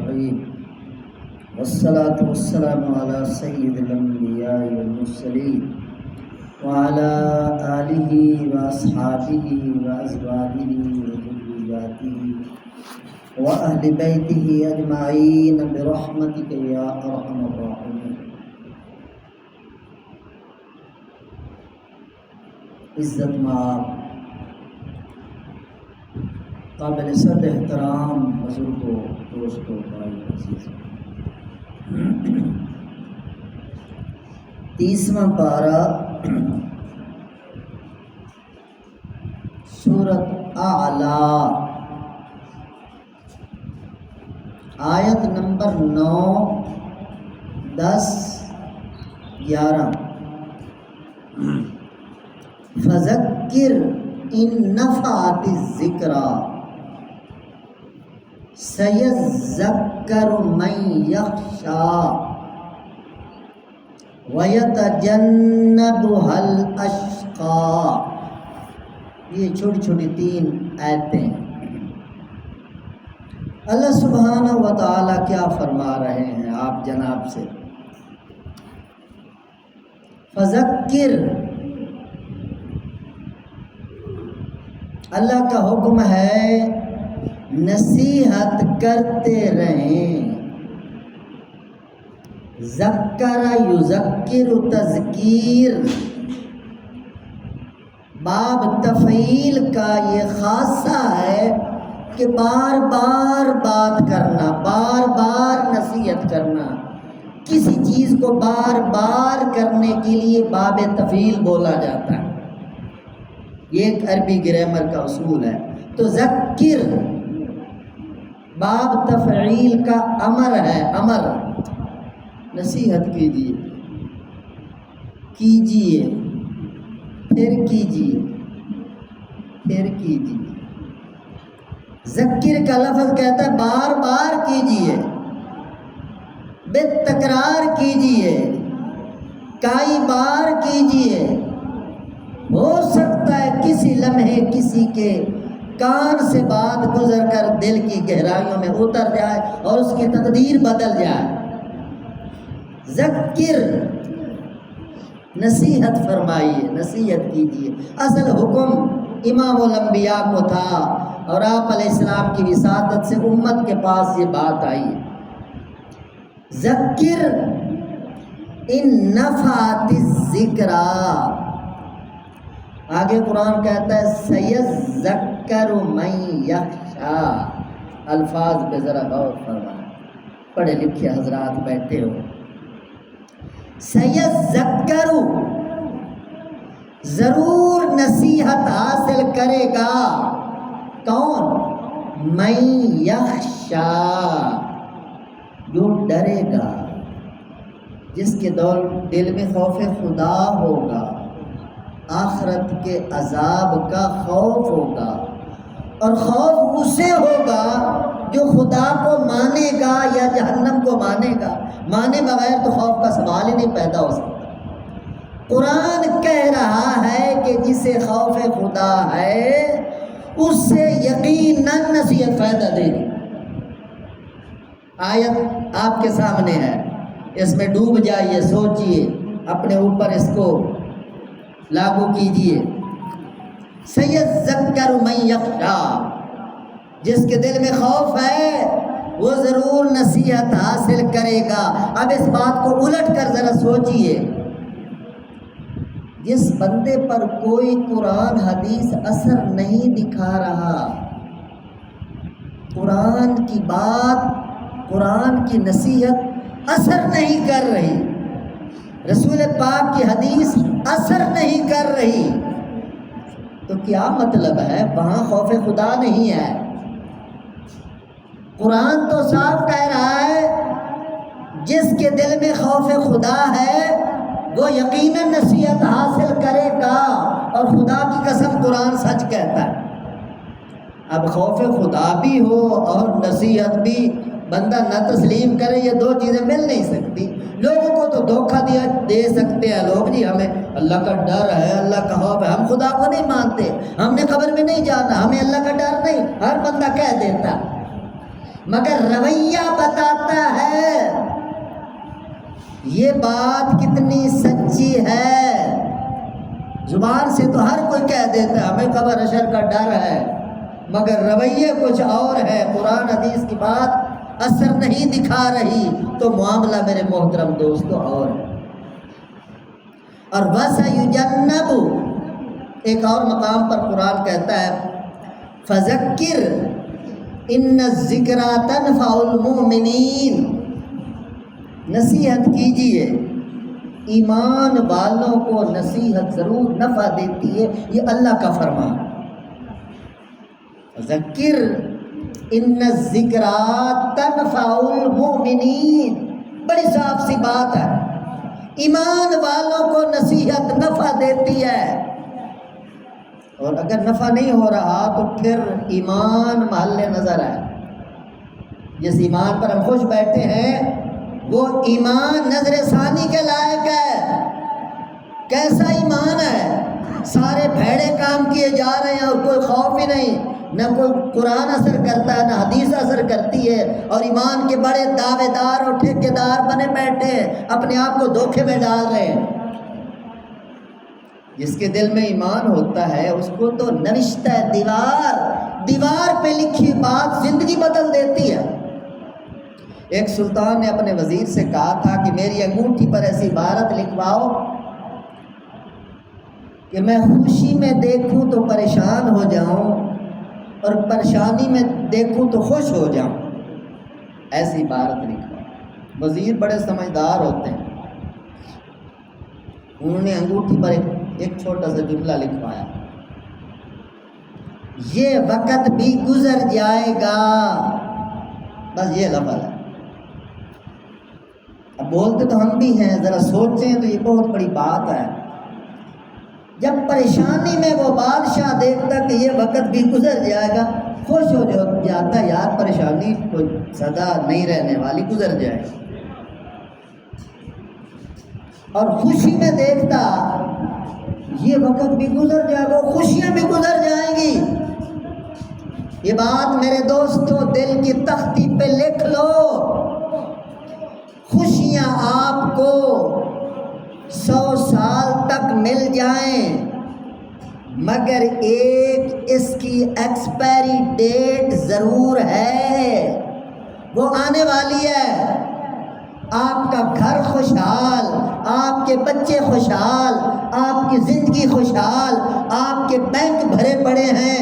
الرحيم والصلاة والسلام على سيد الأنبياء والمرسلين وعلى آله وأصحابه وأزواجه وذرياته وأهل بيته أجمعين برحمتك يا أرحم الراحمين۔ عزت مآب قابل صد احترام بزرگوں، دوستوں، بھائی عزیزوں، 30واں پارہ سورۃ اعلیٰ، آیت نمبر 9، 10، 11۔ فذکر ان نفعت الذکریٰ سیذکر من یخشی ویتجنبها الاشقی۔ یہ چھوٹی چھوٹی 3 آیتیں اللہ سبحانہ و تعالیٰ کیا فرما رہے ہیں آپ جناب سے۔ فذکر، اللہ کا حکم ہے نصیحت کرتے رہیں۔ ذکر یذکر تذکیر، باب تفعیل کا یہ خاصہ ہے کہ بار بار بات کرنا، بار بار نصیحت کرنا، کسی چیز کو بار بار کرنے کے لیے باب تفعیل بولا جاتا ہے۔ یہ ایک عربی گرامر کا اصول ہے۔ تو ذکر باب تفعیل کا امر ہے، امر، نصیحت کیجیے، کیجیے، پھر کیجیے، پھر کیجیے۔ ذکر کا لفظ کہتا ہے بار بار کیجیے، بے تکرار کیجیے، کئی بار کیجیے۔ ہو سکتا ہے کسی لمحے کسی کے کان سے بات گزر کر دل کی گہرائیوں میں اتر جائے اور اس کی تقدیر بدل جائے۔ ذکر، نصیحت فرمائیے، نصیحت کیجیے۔ اصل حکم امام الانبیاء کو تھا اور آپ علیہ السلام کی وساطت سے امت کے پاس یہ بات آئی۔ ذکر ان نفعت الذکریٰ، آگے قرآن کہتا ہے سیذکر من یخشی۔ الفاظ پہ ذرا غور فرمائیں، پڑھے لکھے حضرات بیٹھے ہو۔ سیذکر، ضرور نصیحت حاصل کرے گا، کون؟ من یخشی، جو ڈرے گا، جس کے دل میں خوف خدا ہوگا، آخرت کے عذاب کا خوف ہوگا، اور خوف اسے ہوگا جو خدا کو مانے گا یا جہنم کو مانے گا۔ مانے بغیر تو خوف کا سوال ہی نہیں پیدا ہو سکتا۔ قرآن کہہ رہا ہے کہ جسے خوف خدا ہے اس سے یقیناً نصیحت فائدہ دے گی۔ آیت آپ کے سامنے ہے، اس میں ڈوب جائیے، سوچئے، اپنے اوپر اس کو لاگو کیجئے۔ سیذکر من یخشی، جس کے دل میں خوف ہے وہ ضرور نصیحت حاصل کرے گا۔ اب اس بات کو الٹ کر ذرا سوچئے، جس بندے پر کوئی قرآن حدیث اثر نہیں دکھا رہا، قرآن کی بات، قرآن کی نصیحت اثر نہیں کر رہی، رسول پاک کی حدیث اثر نہیں کر رہی، تو کیا مطلب ہے؟ وہاں خوف خدا نہیں ہے۔ قرآن تو صاف کہہ رہا ہے جس کے دل میں خوف خدا ہے وہ یقیناً نصیحت حاصل کرے گا، اور خدا کی قسم قرآن سچ کہتا ہے۔ اب خوف خدا بھی ہو اور نصیحت بھی بندہ نہ تسلیم کرے، یہ 2 چیزیں مل نہیں سکتی۔ لوگوں کو تو دھوکہ دے سکتے ہیں لوگ، جی ہمیں اللہ کا ڈر ہے، اللہ کا خوف ہے، ہم خدا کو نہیں مانتے، ہم نے قبر میں نہیں جانا، ہمیں اللہ کا ڈر نہیں، ہر بندہ کہہ دیتا۔ مگر رویہ بتاتا ہے یہ بات کتنی سچی ہے۔ زبان سے تو ہر کوئی کہہ دیتا ہے ہمیں قبر حشر کا ڈر ہے، مگر رویے کچھ اور ہے۔ قرآن حدیث کی بات اثر نہیں دکھا رہی تو معاملہ میرے محترم دوستو اور ہے۔ اور وَسَيُجَنَّبُ، ایک اور مقام پر قرآن کہتا ہے فَذَكِّرْ إِنَّ الذِّكْرَىٰ تَنفَعُ الْمُؤْمِنِينَ، نصیحت کیجیے، ایمان والوں کو نصیحت ضرور نفع دیتی ہے، یہ اللہ کا فرمان۔ ذکر ان الذکرى تنفع المؤمنین، بڑی صاف سی بات ہے، ایمان والوں کو نصیحت نفع دیتی ہے۔ اور اگر نفع نہیں ہو رہا تو پھر ایمان محل نظر ہے۔ جس ایمان پر ہم خوش بیٹھے ہیں وہ ایمان نظر ثانی کے لائق ہے۔ کیسا ایمان ہے؟ سارے بھیڑے کام کیے جا رہے ہیں اور کوئی خوف ہی نہیں، نہ کوئی قرآن اثر کرتا ہے نہ حدیث اثر کرتی ہے، اور ایمان کے بڑے دعوے دار اور ٹھیکیدار بنے بیٹھے ہیں، اپنے آپ کو دھوکے میں ڈال رہے ہیں۔ جس کے دل میں ایمان ہوتا ہے اس کو تو نوشتہ دیوار پہ لکھی بات زندگی بدل دیتی ہے۔ ایک سلطان نے اپنے وزیر سے کہا تھا کہ میری انگوٹھی پر ایسی عبارت لکھواؤ کہ میں خوشی میں دیکھوں تو پریشان ہو جاؤں اور پریشانی میں دیکھوں تو خوش ہو جاؤں، ایسی عبارت لکھواؤ۔ وزیر بڑے سمجھدار ہوتے ہیں، انہوں نے انگوٹھی پر ایک چھوٹا سا جملہ لکھوایا، یہ وقت بھی گزر جائے گا، بس یہ لفظ ہے۔ اب بولتے تو ہم بھی ہیں، ذرا سوچیں تو یہ بہت بڑی بات ہے۔ جب پریشانی میں وہ بادشاہ دیکھتا کہ یہ وقت بھی گزر جائے گا، خوش ہو جاتا، یار پریشانی کوئی سدا نہیں رہنے والی، گزر جائے گی۔ اور خوشی میں دیکھتا یہ وقت بھی گزر جائے گا، خوشیاں بھی گزر جائیں گی۔ یہ بات میرے دوستو دل کی تختی پہ لکھ لو، خوشیاں آپ کو 100 سال تک مل جائیں، مگر ایک اس کی ایکسپائری ڈیٹ ضرور ہے، وہ آنے والی ہے۔ آپ کا گھر خوشحال، آپ کے بچے خوشحال، آپ کی زندگی خوشحال، آپ کے بینک بھرے پڑے ہیں،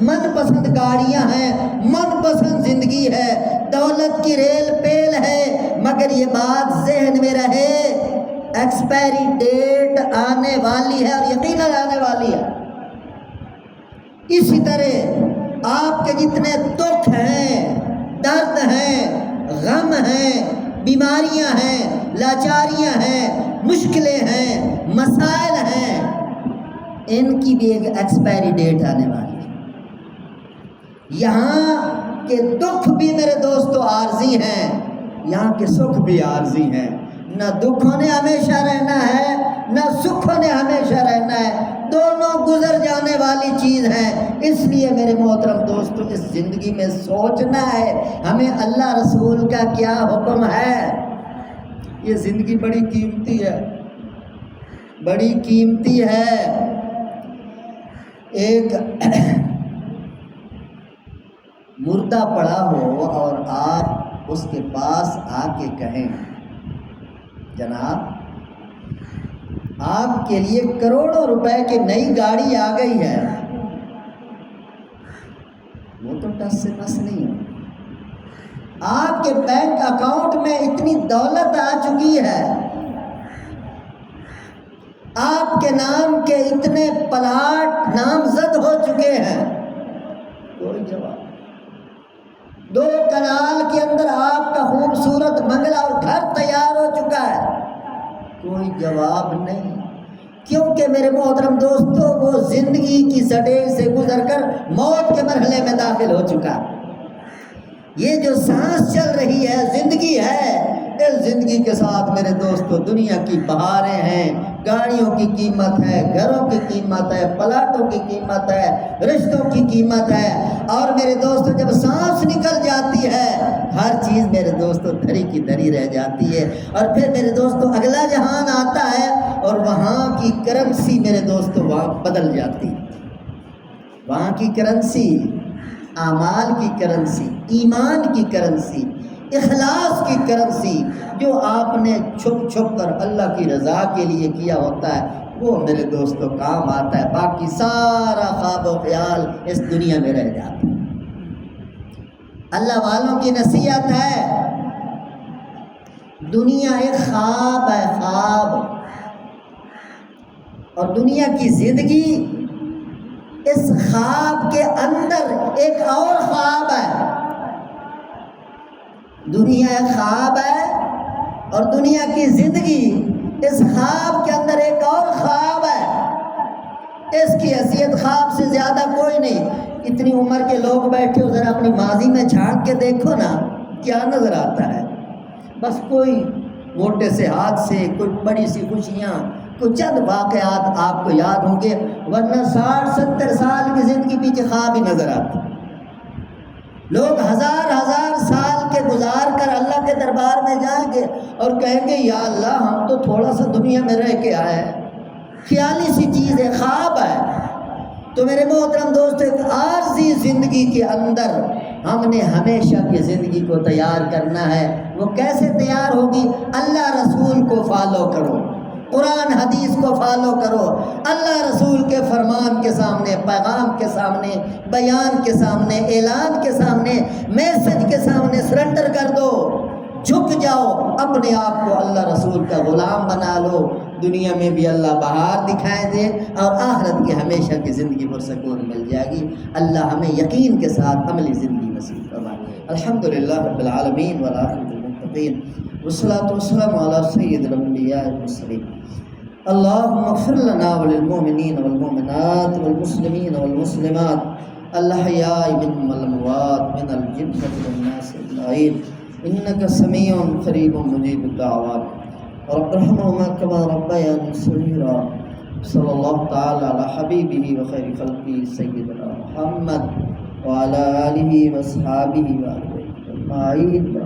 من پسند گاڑیاں ہیں، من پسند زندگی ہے، دولت کی ریل پیل ہے، مگر یہ بات ذہن میں رہے ایکسپائری ڈیٹ آنے والی ہے، اور یقیناً آنے والی ہے۔ اسی طرح آپ کے جتنے دکھ ہیں، درد ہیں، غم ہیں، بیماریاں ہیں، لاچاریاں ہیں، مشکلیں ہیں، مسائل ہیں، ان کی بھی ایک ایکسپائری ڈیٹ آنے والی ہے۔ یہاں کے دکھ بھی میرے دوستو عارضی ہیں، یہاں کے سکھ بھی عارضی ہیں، نہ دکھوں نے ہمیشہ رہنا ہے نہ سکھوں نے ہمیشہ رہنا ہے، دونوں گزر جانے والی چیز ہیں۔ اس لیے میرے محترم دوستو اس زندگی میں سوچنا ہے ہمیں اللہ رسول کا کیا حکم ہے۔ یہ زندگی بڑی قیمتی ہے، بڑی قیمتی ہے۔ ایک مردہ پڑا ہو اور آپ اس کے پاس آ کے کہیں جناب آپ کے لیے کروڑوں روپے کی نئی گاڑی آ گئی ہے، وہ تو ٹس سے مس نہیں ہو، آپ کے بینک اکاؤنٹ میں اتنی دولت آ چکی ہے، آپ کے نام کے اتنے پلاٹ نامزد ہو چکے ہیں، کوئی جواب؟ 2 کنال کے اندر آپ کا خوبصورت بنگلہ اور گھر تیار ہو چکا ہے، کوئی جواب نہیں، کیونکہ میرے محترم دوستو وہ زندگی کی سٹیج سے گزر کر موت کے مرحلے میں داخل ہو چکا۔ یہ جو سانس چل رہی ہے زندگی ہے، اس زندگی کے ساتھ میرے دوستو دنیا کی بہاریں ہیں، گاڑیوں کی قیمت ہے، گھروں کی قیمت ہے، پلاٹوں کی قیمت ہے، رشتوں کی قیمت ہے، اور میرے دوستو جب سانس نکل جاتی ہے ہر چیز میرے دوستو دھری کی دھری رہ جاتی ہے، اور پھر میرے دوستو اگلا جہان آتا ہے اور وہاں کی کرنسی میرے دوستو وہاں بدل جاتی ہے۔ وہاں کی کرنسی اعمال کی کرنسی، ایمان کی کرنسی، اخلاص کی کرنسی، جو آپ نے چھپ چھپ کر اللہ کی رضا کے لیے کیا ہوتا ہے وہ میرے دوستو کام آتا ہے، باقی سارا خواب و خیال اس دنیا میں رہ جاتا ہے۔ اللہ والوں کی نصیحت ہے، دنیا ایک خواب ہے، خواب، اور دنیا کی زندگی اس خواب کے اندر ایک اور خواب ہے۔ دنیا ایک خواب ہے اور دنیا کی زندگی اس خواب کے اندر ایک اور خواب ہے۔ اس کی حیثیت خواب سے زیادہ کوئی نہیں۔ اتنی عمر کے لوگ بیٹھے ہو، ذرا اپنی ماضی میں جھانک کے دیکھو نا، کیا نظر آتا ہے؟ بس کوئی موٹے سے حادثے، کوئی بڑی سی خوشیاں، کوئی چند واقعات آپ کو یاد ہوں گے، ورنہ 60-70 سال کی زندگی پیچھے خواب ہی نظر آتا۔ لوگ ہزار سال کے گزار کر اللہ کے دربار میں جائیں گے اور کہیں گے یا اللہ ہم تو تھوڑا سا دنیا میں رہ کے آئے ہیں، خیالی سی چیز ہے، خواب ہے۔ تو میرے محترم دوست، ایک عارضی زندگی کے اندر ہم نے ہمیشہ کی زندگی کو تیار کرنا ہے۔ وہ کیسے تیار ہوگی؟ اللہ رسول کو فالو کرو، قرآن حدیث کو فالو کرو، اللہ رسول کے فرمان کے سامنے، پیغام کے سامنے، بیان کے سامنے، اعلان کے سامنے، میسج کے سامنے سرنڈر کر دو، جھک جاؤ، اپنے آپ کو اللہ رسول کا غلام بنا لو۔ دنیا میں بھی اللہ بہار دکھائے دے اور آخرت کی ہمیشہ کی زندگی پر سکون مل جائے گی۔ اللہ ہمیں یقین کے ساتھ عملی زندگی نصیب فرمائے۔ الحمدللہ رب العالمین والعاقبۃ للمتقین والصلاۃ والسلام علی سید الانبیاء والمرسلین۔ اللہم اغفر لنا وللمؤمنین والمؤمنات والمسلمین والمسلمات الاحیاء منہم والاموات من الجنۃ والناس اجمعین انک سمیع قریب مجیب الدعوات رب ارحمهما كما ربياني صغيرا۔ صلی اللہ تعالی علی حبیبہ وخیر خلقہ سیدنا محمد وعلی آلہ واصحابہ اجمعین۔